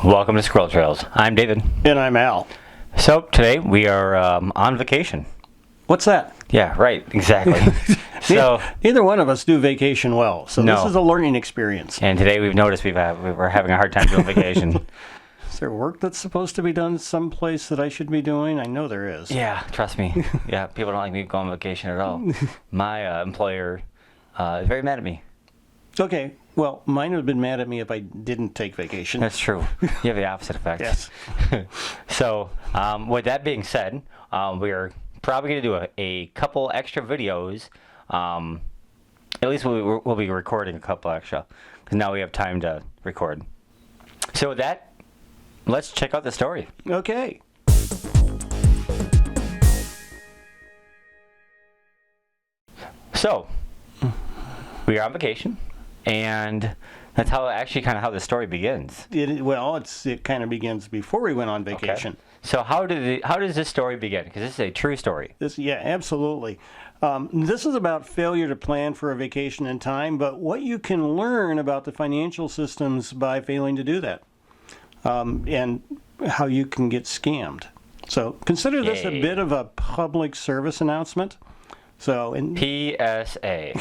Welcome to Squirrel Trails. I'm David. And I'm Al. So today we are on vacation. What's that? Yeah, right, exactly. So neither one of us do vacation well, so No. this is a learning experience. and today we've noticed we're having a hard time doing vacation. Is there work that's supposed to be done someplace that I should be doing? I know there is. Yeah, trust me. Yeah, people don't like me going on vacation at all. My employer is very mad at me. Okay, well, mine would have been mad at me if I didn't take vacation. That's true. You have the opposite effect. Yes. So with that being said, we're probably going to do a couple extra videos. At least we'll be recording a couple extra, because now we have time to record. So with that, let's check out the story. Okay. So we are on vacation, and that's how how the story begins. It kind of begins before we went on vacation. Okay. So how does this story begin? Because this is a true story. Yeah, absolutely. This is about failure to plan for a vacation in time, but what you can learn about the financial systems by failing to do that, and how you can get scammed. So consider this a bit of a public service announcement. So PSA.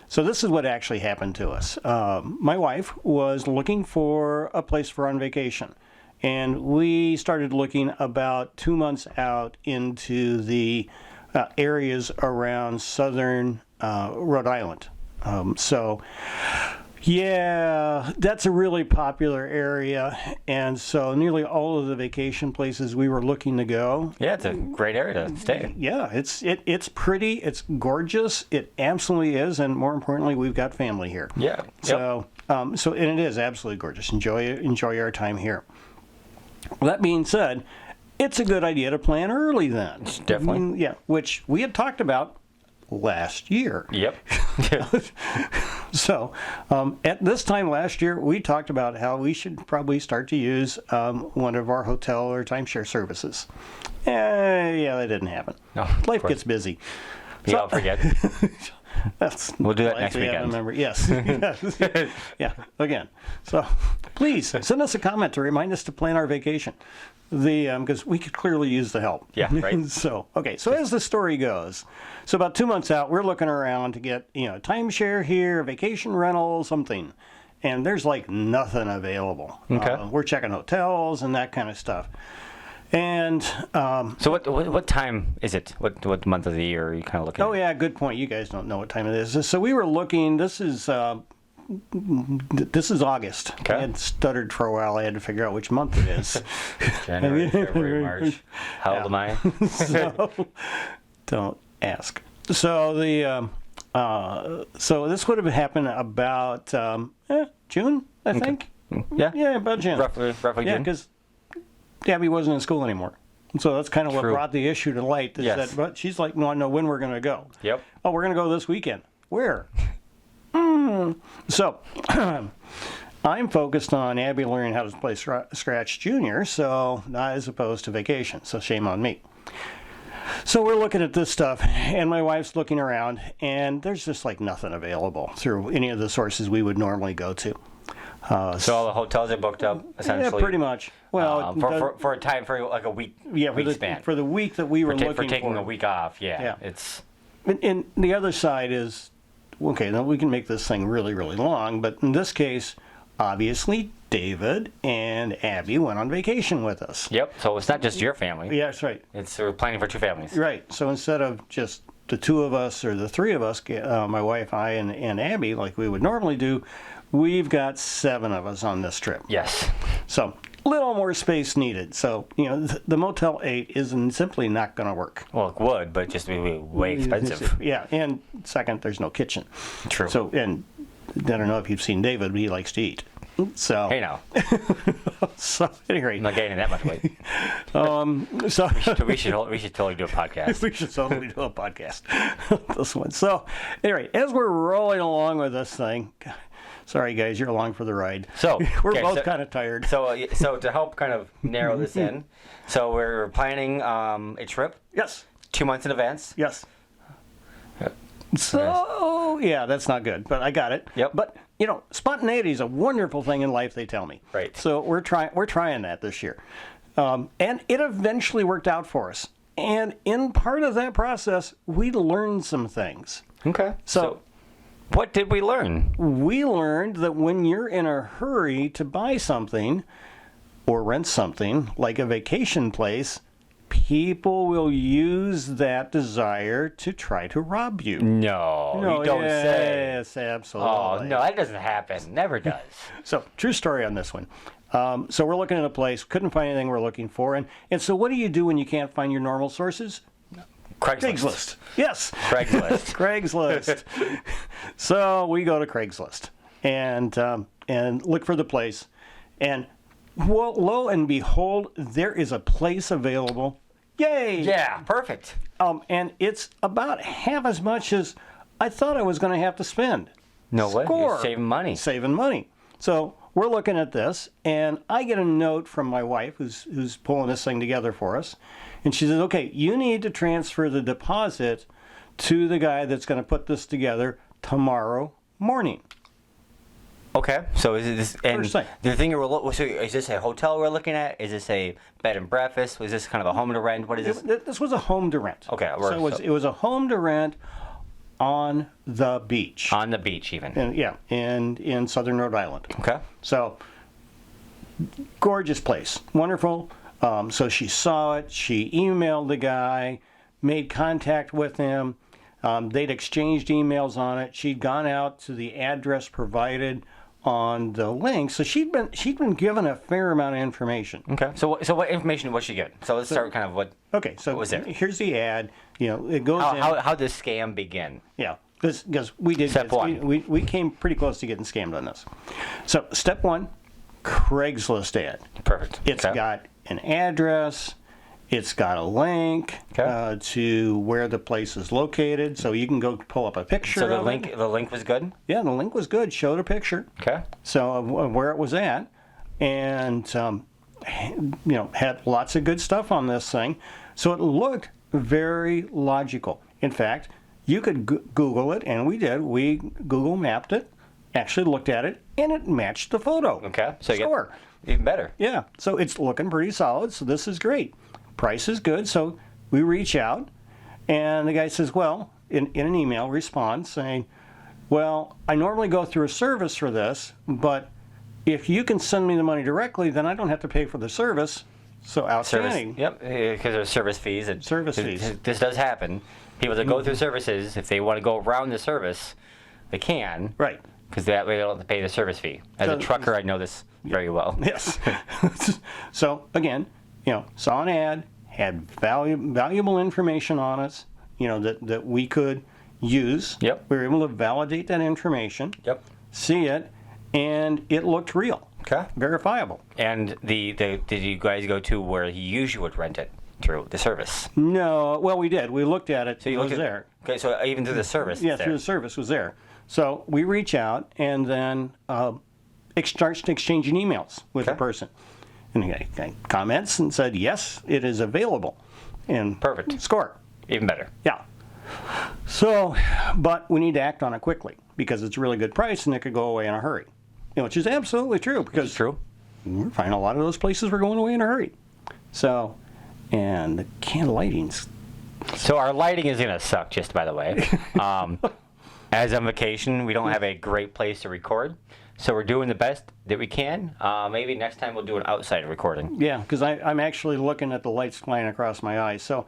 So this is what actually happened to us. My wife was looking for a place for on vacation, and we started looking about 2 months out into the areas around southern Rhode Island. Yeah, that's a really popular area, and so nearly all of the vacation places we were looking to go. Yeah, it's a great area to stay. Yeah, it's pretty, it's gorgeous, it absolutely is, and more importantly, we've got family here. Yeah. So, and it is absolutely gorgeous. Enjoy our time here. That being said, it's a good idea to plan early then. Definitely. Yeah, which we had talked about last year. Yep. So, at this time last year, we talked about how we should probably start to use one of our hotel or timeshare services. Yeah, that didn't happen. No, Life gets busy. We all forget. We'll do that next weekend. Yes. Yeah, again. So, please send us a comment to remind us to plan our vacation. Because we could clearly use the help. Yeah, right. So as the story goes, so about 2 months out, we're looking around to get, timeshare here, vacation rental, something. And there's like nothing available. Okay. We're checking hotels and that kind of stuff. And so what time is it? What month of the year are you kind of looking at? Oh, yeah, good point. You guys don't know what time it is. So we were looking, this is August. Okay. I had stuttered for a while. I had to figure out which month it is. January, February, March. How old am I? So, don't ask. So so this would have happened about June, I think. Yeah. Yeah, about June. Roughly Yeah, June. because Abby wasn't in school anymore. So that's kind of what True. brought the issue to light. Is Yes. but she's like, no, I know when we're going to go. Yep. Oh, we're going to go this weekend. Where? So I'm focused on Abby learning how to play Scratch Junior, so not as opposed to vacation. So shame on me. So we're looking at this stuff, and my wife's looking around, and there's just like nothing available through any of the sources we would normally go to. So all the hotels are booked up, essentially. Yeah, pretty much. Well, for a time, for like a week. yeah, week span. for the week that we were looking for taking a week off. Yeah. It's And the other side is, okay, now we can make this thing really, really long, but in this case, obviously, David and Abby went on vacation with us. Yep. So it's not just your family. Yeah, that's right. We're planning for two families. Right. So instead of just the two of us or the three of us, my wife, I, and Abby, like we would normally do, we've got 7 of us on this trip. Yes. So a little more space needed. So, the Motel 8 isn't simply not going to work. Well, it would, but just be way expensive. Yeah, and second, there's no kitchen. True. So, and I don't know if you've seen David, but he likes to eat. So, Hey now. so at any rate, I'm not gaining that much weight. so we should totally do a podcast. we should totally do a podcast. This one. So, anyway, as we're rolling along with this thing, sorry guys, you're along for the ride. So we're both kind of tired. So to help kind of narrow this in, so we're planning a trip. Yes. 2 months in advance. Yes. So, yeah, that's not good, but I got it. Yep. But, spontaneity is a wonderful thing in life, they tell me. Right. So we're trying that this year. And it eventually worked out for us. And in part of that process, we learned some things. Okay. So what did we learn? we learned that when you're in a hurry to buy something or rent something, like a vacation place, people will use that desire to try to rob you. No, you don't say. Yes, absolutely. Oh, no, that doesn't happen. Never does. So, true story on this one. So we're looking at a place, couldn't find anything we're looking for. And so what do you do when you can't find your normal sources? Craigslist. Yes. Craigslist. Craigslist. So we go to Craigslist and look for the place. And well, lo and behold, there is a place available. Yay! Yeah, perfect. And it's about half as much as I thought I was going to have to spend. No way. Score. You're saving money. Saving money. So we're looking at this, and I get a note from my wife, who's pulling this thing together for us, and she says, "Okay, you need to transfer the deposit to the guy that's going to put this together tomorrow morning." Okay, so is this and First thing. the thing so is this a hotel we're looking at? Is this a bed and breakfast? Was this kind of a home to rent? What is this? This was a home to rent. Okay, so it was a home to rent on the beach. On the beach, even. And, yeah, in southern Rhode Island. Okay. So, gorgeous place. Wonderful. So she saw it. She emailed the guy, made contact with him. They'd exchanged emails on it. She'd gone out to the address provided on the link. So she'd been given a fair amount of information. Okay. So what information was she getting? So let's start kind of what. Okay, so what was there? Here's the ad. It goes in. How does scam begin? Yeah, because we did. Step one. We came pretty close to getting scammed on this. So step one, Craigslist ad. Perfect. It's Okay. got an address. It's got a link Okay. to where the place is located, so you can go pull up a picture. So the of link it. the link was good. Yeah, the link was good. Showed a picture. Okay. So of where it was at, and had lots of good stuff on this thing. So it looked very logical. In fact, you could Google it, and we did. We Google mapped it, actually looked at it, and it matched the photo. Okay. So you Score. get even better. Yeah. So it's looking pretty solid. So this is great. Price is good. So we reach out, and the guy says, well, in an email response saying, well, I normally go through a service for this, but if you can send me the money directly, then I don't have to pay for the service. So outstanding. Service. Yep. Because there's service fees. Service fees. This does happen. People that go through services, if they want to go around the service, they can. Right. Because that way they don't have to pay the service fee. As a trucker, I know this very well. Yes. So again, saw an ad, had valuable information on us, that we could use. Yep. We were able to validate that information. Yep. See it, and it looked real. Okay. Verifiable. And did you guys go to where he usually would rent it through the service? No, well, we did. We looked at it. So you it was looked at, there. Okay, so even through the service. Yeah, it's through there. the service was there. So we reach out and then starts exchanging emails with the Okay. person. And the guy comments and said, yes, it is available. And Perfect. Score. Even better. Yeah. So, but we need to act on it quickly because it's a really good price and it could go away in a hurry. Which is absolutely true because It's true. we're finding a lot of those places were going away in a hurry. So, and the can lighting's So our lighting is going to suck, just by the way. As on vacation, we don't have a great place to record. So we're doing the best that we can. Maybe next time we'll do an outside recording. yeah, because I'm actually looking at the lights flying across my eyes. So,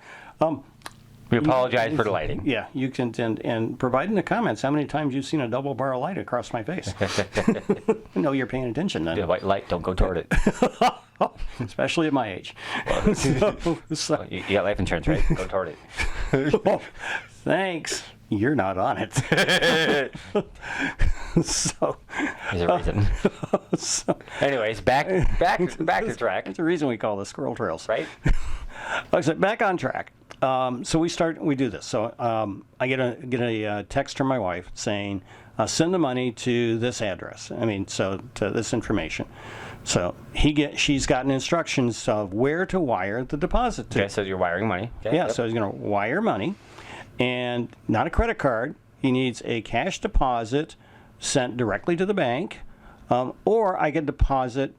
We apologize for the lighting. yeah, you can and provide in the comments how many times you've seen a double bar of light across my face. I know you're paying attention then, The white light, don't go toward it. especially at my age. So, You got life insurance, right? Go toward it. thanks. You're not on it. So, There's a reason. Anyways, back to track, that's the reason we call this squirrel trails. right? Like I said, back on track. So we do this. So I get a text from my wife saying, send the money to this address. To this information. So she's gotten instructions of where to wire the deposit to. Okay, so you're wiring money. Okay, Yeah, yep. so he's going to wire money, and not a credit card. He needs a cash deposit sent directly to the bank, or I could deposit,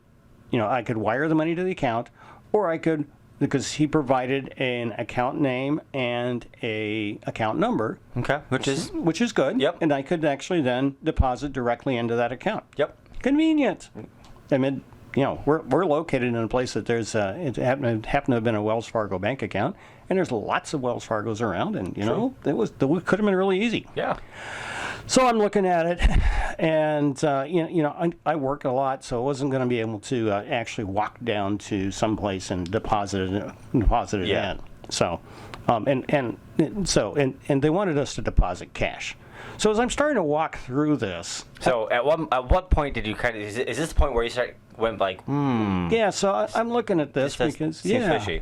I could wire the money to the account, or I could, because he provided an account name and a account number. Okay, which is good. Yep. And I could actually then deposit directly into that account. Yep. Convenient. I mean, we're located in a place that there's it happened to have been a Wells Fargo bank account, and there's lots of Wells Fargos around, and it could have been really easy. Yeah. So I'm looking at it, and I work a lot, so I wasn't going to be able to actually walk down to someplace and deposit it Yeah. in. So, and they wanted us to deposit cash. So as I'm starting to walk through this, So at what point did you kind of is this the point where you went like yeah. So I'm looking at this because seems fishy.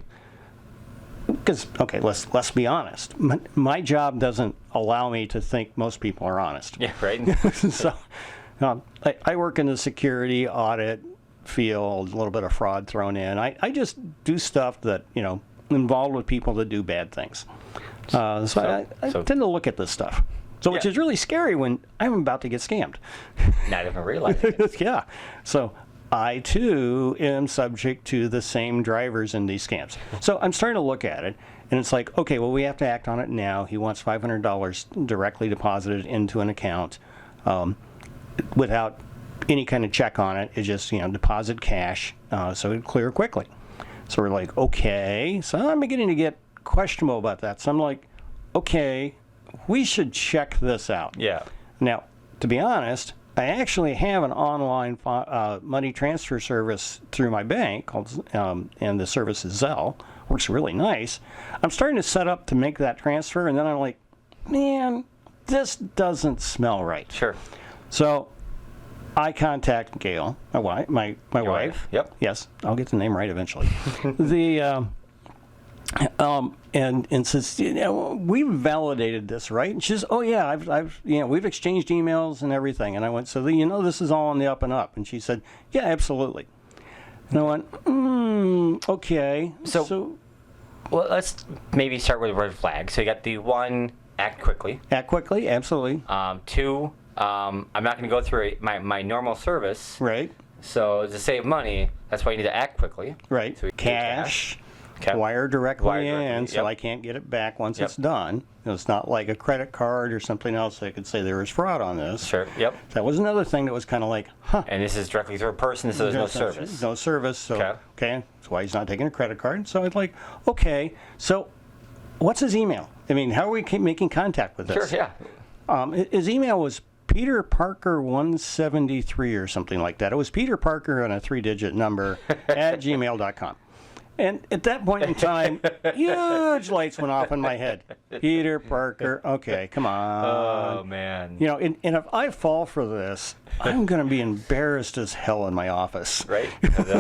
Because, okay, let's be honest. My job doesn't allow me to think most people are honest. Yeah, right. So I work in the security audit field, a little bit of fraud thrown in. I just do stuff that, involved with people that do bad things. So I tend to look at this stuff. So, which is really scary when I'm about to get scammed. Not even realizing it. Yeah. So I, too, am subject to the same drivers in these scams. So I'm starting to look at it, and it's like, okay, well, we have to act on it now. He wants $500 directly deposited into an account without any kind of check on it. It's just, deposit cash so it clear quickly. So we're like, okay. So I'm beginning to get questionable about that. So I'm like, okay, we should check this out. Yeah. Now, to be honest, I actually have an online money transfer service through my bank called, and the service is Zelle. Works really nice. I'm starting to set up to make that transfer, and then I'm like, man, this doesn't smell right. Sure. So I contact Gail, my wife. My wife. Yep. Yes, I'll get the name right eventually. And says, we've validated this, right? And she says, oh yeah, I've we've exchanged emails and everything. And I went, so this is all on the up and up. And she said, yeah, absolutely. And I went, okay. So well, let's maybe start with red flag. So you got the one, act quickly. Act quickly, absolutely. Two, I'm not going to go through my normal service. Right. So to save money, that's why you need to act quickly. Right. So Cash. Okay. Wire directly in, so yep. I can't get it back once it's done. It's not like a credit card or something else. I could say there was fraud on this. Sure. Yep. That was another thing that was kind of like, huh. And this is directly through a person, so there's no service. No service. So Okay. That's why he's not taking a credit card. So it's like, okay. So what's his email? I mean, how are we making contact with this? Sure. Yeah. His email was Peter Parker 173 or something like that. It was Peter Parker and a 3-digit number at gmail.com. And at that point in time, huge lights went off in my head. Peter Parker, okay, come on. Oh, man. And if I fall for this, I'm going to be embarrassed as hell in my office. Right?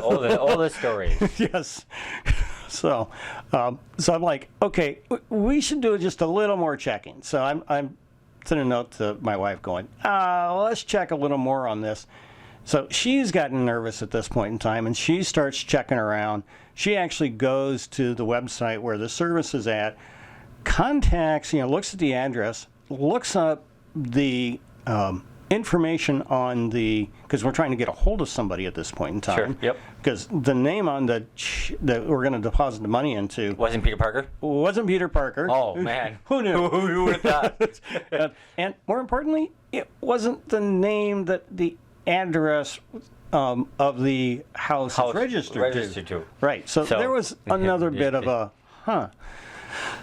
All the stories. Yes. So I'm like, okay, we should do just a little more checking. So I'm sending a note to my wife going, let's check a little more on this. So she's gotten nervous at this point in time, and she starts checking around. She actually goes to the website where the service is at, contacts, looks at the address, looks up the information on because we're trying to get a hold of somebody at this point in time. Sure, yep. Because the name on that we're going to deposit the money into Wasn't Peter Parker? wasn't Peter Parker. Oh, man. Who knew? Who would have thought? And more importantly, it wasn't the name that the address of the house is registered to. Right. So there was another bit of a,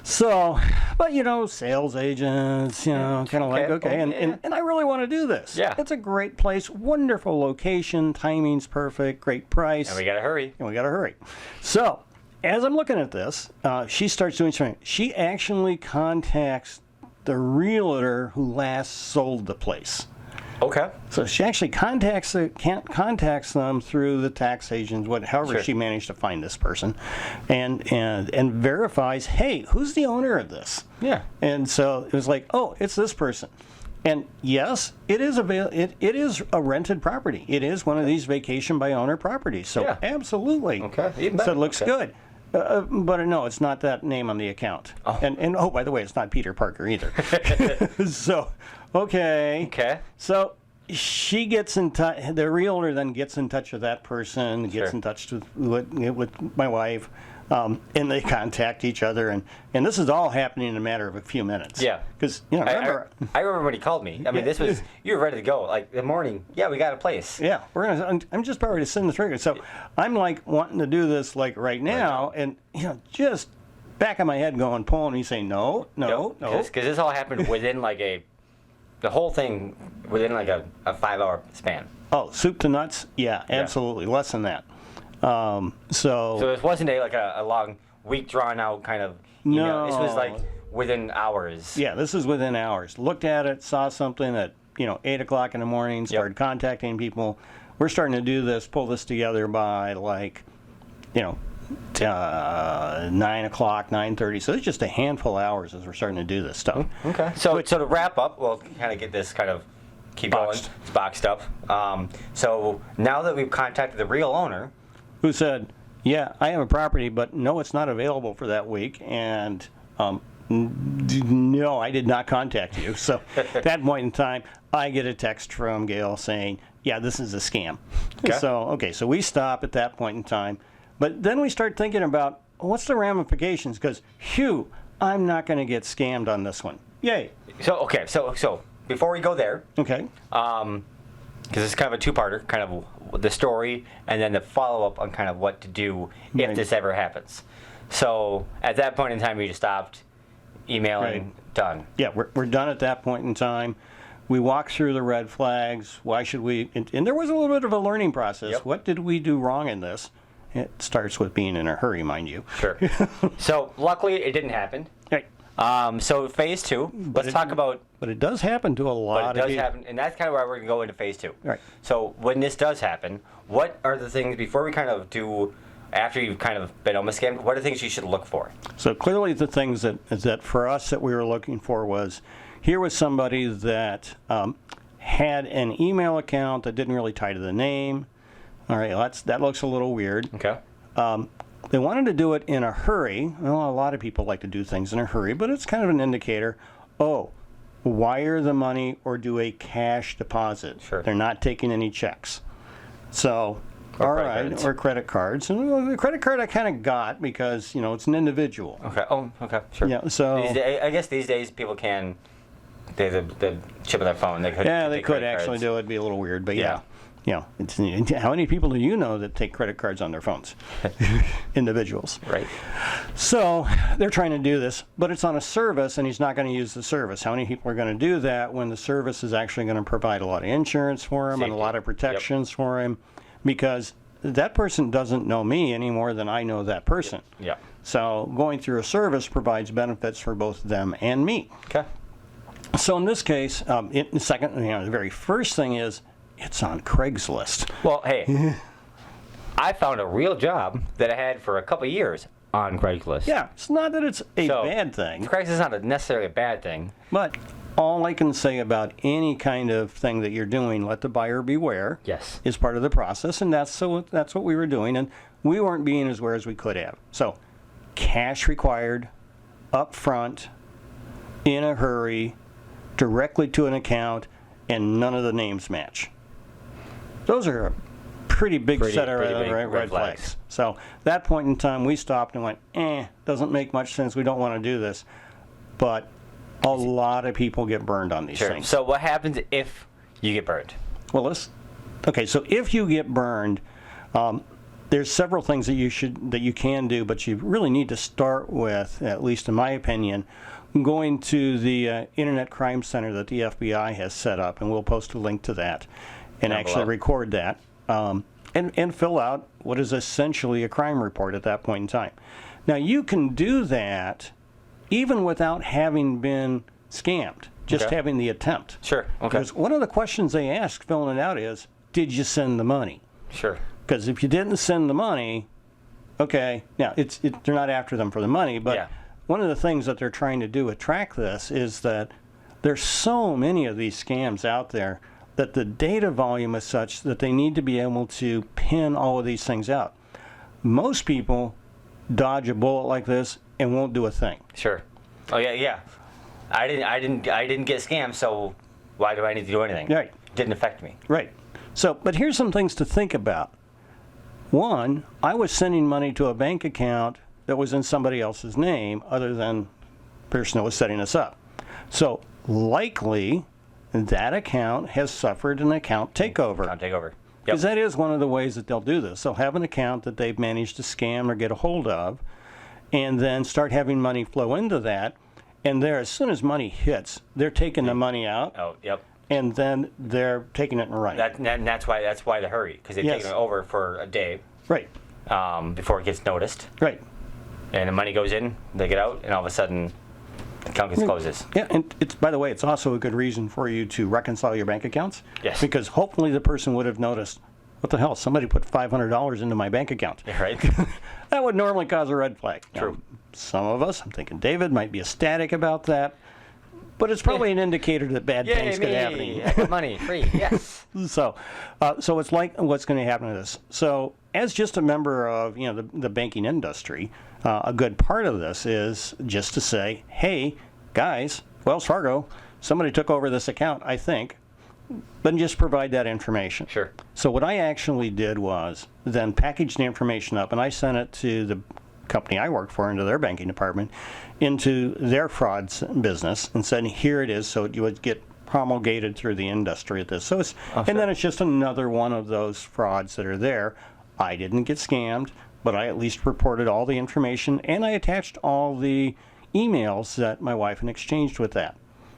So, but sales agents, kind of like, okay, and I really want to do this. Yeah. It's a great place, wonderful location, timing's perfect, great price. And we got to hurry. So, as I'm looking at this, she starts doing something. She actually contacts the realtor who last sold the place. Okay. So she actually contacts them through the tax agents, however she managed to find this person, and verifies, hey, who's the owner of this? Yeah. And so it was like, oh, it's this person. And yes, it is it is a rented property. It is one of these vacation by owner properties. So absolutely. Okay. So it looks good. But no, it's not that name on the account. Oh. And by the way, it's not Peter Parker either. So, okay. Okay. So she gets in touch. The realtor then gets in touch with that person, gets Sure. in touch with my wife, and they contact each other. And this is all happening in a matter of a few minutes. Yeah. Because, remember. I remember when he called me. I mean, this was, you were ready to go. Like, the morning, yeah, we got a place. Yeah, I'm just about ready to send the trigger. So I'm like wanting to do this like right now, and just back of my head going, pulling me saying no. Because this all happened within like the whole thing within like a 5-hour span. Oh, soup to nuts? Yeah, absolutely. Less than that. So this wasn't a long week drawn out kind of email. No. This was like within hours. Yeah, this is within hours. Looked at it, saw something at 8 o'clock in the morning, started contacting people. We're starting to do this, pull this together by 9 o'clock, 9:30. So it's just a handful of hours as we're starting to do this stuff. Okay. So to wrap up, we'll kind of get this kind of keep Boxed. going. It's boxed up. So now that we've contacted the real owner, Who said, yeah, I have a property, but no, it's not available for that week. And no, I did not contact you. So at that point in time, I get a text from Gail saying, yeah, this is a scam. Okay. So we stop at that point in time. But then we start thinking about what's the ramifications? Because, I'm not going to get scammed on this one. Yay. So before we go there, Okay. because it's kind of a two-parter, kind of the story and then the follow-up on kind of what to do if Right. this ever happens. So at that point in time, we just stopped emailing, Right. done. Yeah, we're done at that point in time. We walk through the red flags. Why should we? And there was a little bit of a learning process. Yep. What did we do wrong in this? It starts with being in a hurry, mind you. Sure. So luckily, it didn't happen. Right. So phase two, let's talk about. But it does happen to a lot But it of does people. happen, and that's kind of why we're going to go into phase two. Right. So when this does happen, what are the things, before we kind of do, after you've kind of been almost scammed, what are the things you should look for? So clearly the things that for us that we were looking for was, here was somebody that had an email account that didn't really tie to the name. All right, that looks a little weird. Okay. They wanted to do it in a hurry. Well, a lot of people like to do things in a hurry, but it's kind of an indicator. Oh, wire the money or do a cash deposit. Sure. They're not taking any checks. So, all credit right, cards. or credit cards. And well, the credit card I kind of got because, it's an individual. Okay. Oh, okay. Sure. Yeah, so... I guess these days people can, they have the chip of their phone. They could. Yeah, they take could credit actually cards. do it. It'd be a little weird, but Yeah. how many people do you know that take credit cards on their phones? Individuals. Right. So they're trying to do this, but it's on a service, and he's not going to use the service. How many people are going to do that when the service is actually going to provide a lot of insurance for him and a Safety. lot of protections for him? Because that person doesn't know me any more than I know that person. Yeah. So going through a service provides benefits for both them and me. Okay. So in this case, the very first thing is it's on Craigslist. Well, hey, I found a real job that I had for a couple of years on Craigslist. Yeah, it's not that it's a So, bad thing, Craigslist is not necessarily a bad thing. but all I can say about any kind of thing that you're doing, let the buyer beware. Yes. Is part of the process, and that's what we were doing, and we weren't being as aware as we could have. So, cash required, up front, in a hurry, directly to an account, and none of the names match. Those are a pretty big set of pretty big red flags. So that point in time, we stopped and went, doesn't make much sense. We don't want to do this. But a lot of people get burned on these Sure. things. So what happens if you get burned? Well, so if you get burned, there's several things that you can do, but you really need to start with, at least in my opinion, going to the Internet Crime Center that the FBI has set up, and we'll post a link to that, and Down actually below. record that, and fill out what is essentially a crime report at that point in time. Now, you can do that even without having been scammed, just Okay. having the attempt. Sure. Okay. Because one of the questions they ask filling it out is, did you send the money? Sure. Because if you didn't send the money, okay, now they're not after them for the money, but Yeah. one of the things that they're trying to do to track this is that there's so many of these scams out there that the data volume is such that they need to be able to pin all of these things out. Most people dodge a bullet like this and won't do a thing. Sure. Oh yeah, yeah. I didn't get scammed, so why do I need to do anything? Right. didn't affect me. Right. So, but here's some things to think about. One, I was sending money to a bank account that was in somebody else's name other than the person that was setting us up. So, likely, that account has suffered an account takeover. Account takeover. Because that is one of the ways that they'll do this. They'll have an account that they've managed to scam or get a hold of, and then start having money flow into that. And there, as soon as money hits, they're taking the money out. Oh, yep. And then they're taking it and running. That's why the hurry, because they've taken it over for a day. Right. Before it gets noticed. Right. And the money goes in, they get out, and all of a sudden, the account gets closes. Yeah, and it's, by the way, it's also a good reason for you to reconcile your bank accounts. Yes. Because hopefully the person would have noticed, what the hell, somebody put $500 into my bank account. Yeah, right. That would normally cause a red flag. True. Now, some of us, I'm thinking David, might be ecstatic about that. But it's probably an indicator that bad things could happen. I got money, free, yes. So it's like what's going to happen to this. So as just a member of the banking industry, a good part of this is just to say, hey, guys, Wells Fargo, somebody took over this account, I think, but just provide that information. Sure. So what I actually did was then package the information up, and I sent it to the company I worked for, into their banking department, into their frauds business, and said, here it is, so you would get promulgated through the industry at this. So it's, and then it's just another one of those frauds that are there. I didn't get scammed, but I at least reported all the information, and I attached all the emails that my wife had exchanged with that.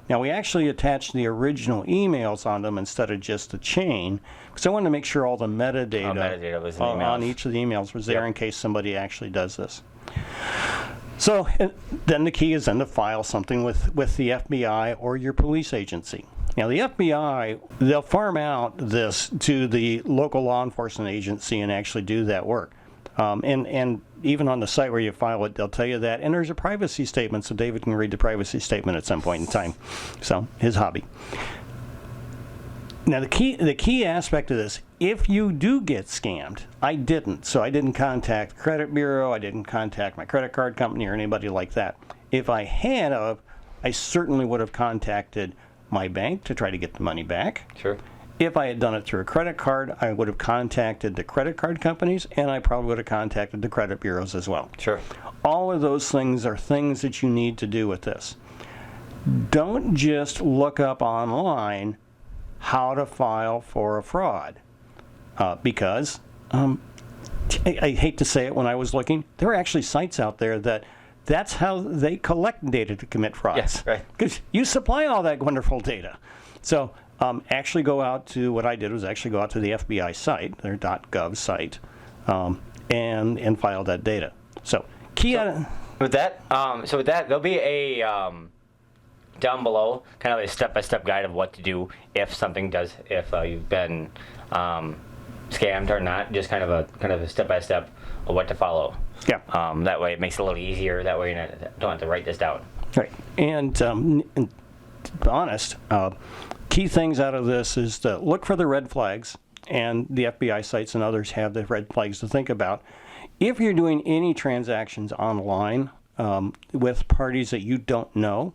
Now, we actually attached the original emails on them instead of just the chain, because I wanted to make sure all the metadata, was in on each of the emails was there in case somebody actually does this. So then the key is then to file something with the FBI or your police agency. Now, the FBI, they'll farm out this to the local law enforcement agency and actually do that work. And even on the site where you file it, they'll tell you that. And there's a privacy statement, so David can read the privacy statement at some point in time. So, his hobby. Now, the key aspect of this, if you do get scammed, I didn't. So I didn't contact the credit bureau. I didn't contact my credit card company or anybody like that. If I had, I certainly would have contacted my bank to try to get the money back. Sure. If I had done it through a credit card, I would have contacted the credit card companies, and I probably would have contacted the credit bureaus as well. Sure. All of those things are things that you need to do with this. Don't just look up online how to file for a fraud, because I hate to say it, when I was looking, there are actually sites out there that's how they collect data to commit frauds. Yes, right. Because you supply all that wonderful data. So actually go out to, what I did was actually go out to the FBI site, their .gov site, and file that data. So with that, there'll be a down below, kind of a step-by-step guide of what to do if you've been scammed or not. Just kind of a step-by-step of what to follow. Yeah. That way it makes it a little easier. That way you don't have to write this down. Right. And to be honest, key things out of this is to look for the red flags, and the FBI sites and others have the red flags to think about. If you're doing any transactions online with parties that you don't know,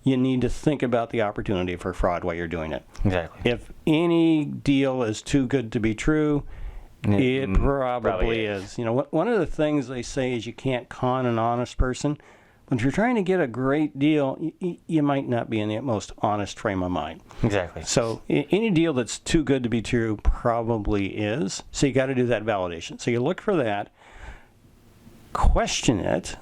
you need to think about the opportunity for fraud while you're doing it. Exactly. If any deal is too good to be true, it probably is. One of the things they say is you can't con an honest person. But if you're trying to get a great deal, you might not be in the most honest frame of mind. Exactly. So any deal that's too good to be true probably is. So you got to do that validation. So you look for that, question it,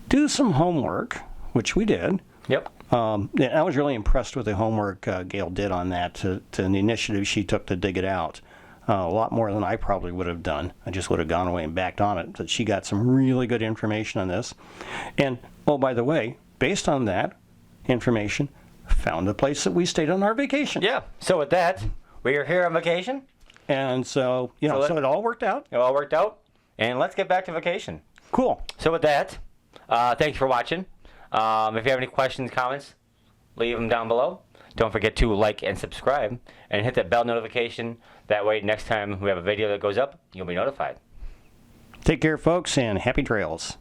do some homework, which we did. Yep. I was really impressed with the homework Gail did on that, to the initiative she took to dig it out. A lot more than I probably would have done. I just would have gone away and backed on it. But she got some really good information on this. And, oh, by the way, based on that information, found the place that we stayed on our vacation. Yeah. So with that, we are here on vacation. And so, so it all worked out. It all worked out. And let's get back to vacation. Cool. So with that, thanks for watching. If you have any questions, comments, leave them down below. Don't forget to like and subscribe and hit that bell notification. That way, next time we have a video that goes up, you'll be notified. Take care, folks, and happy trails.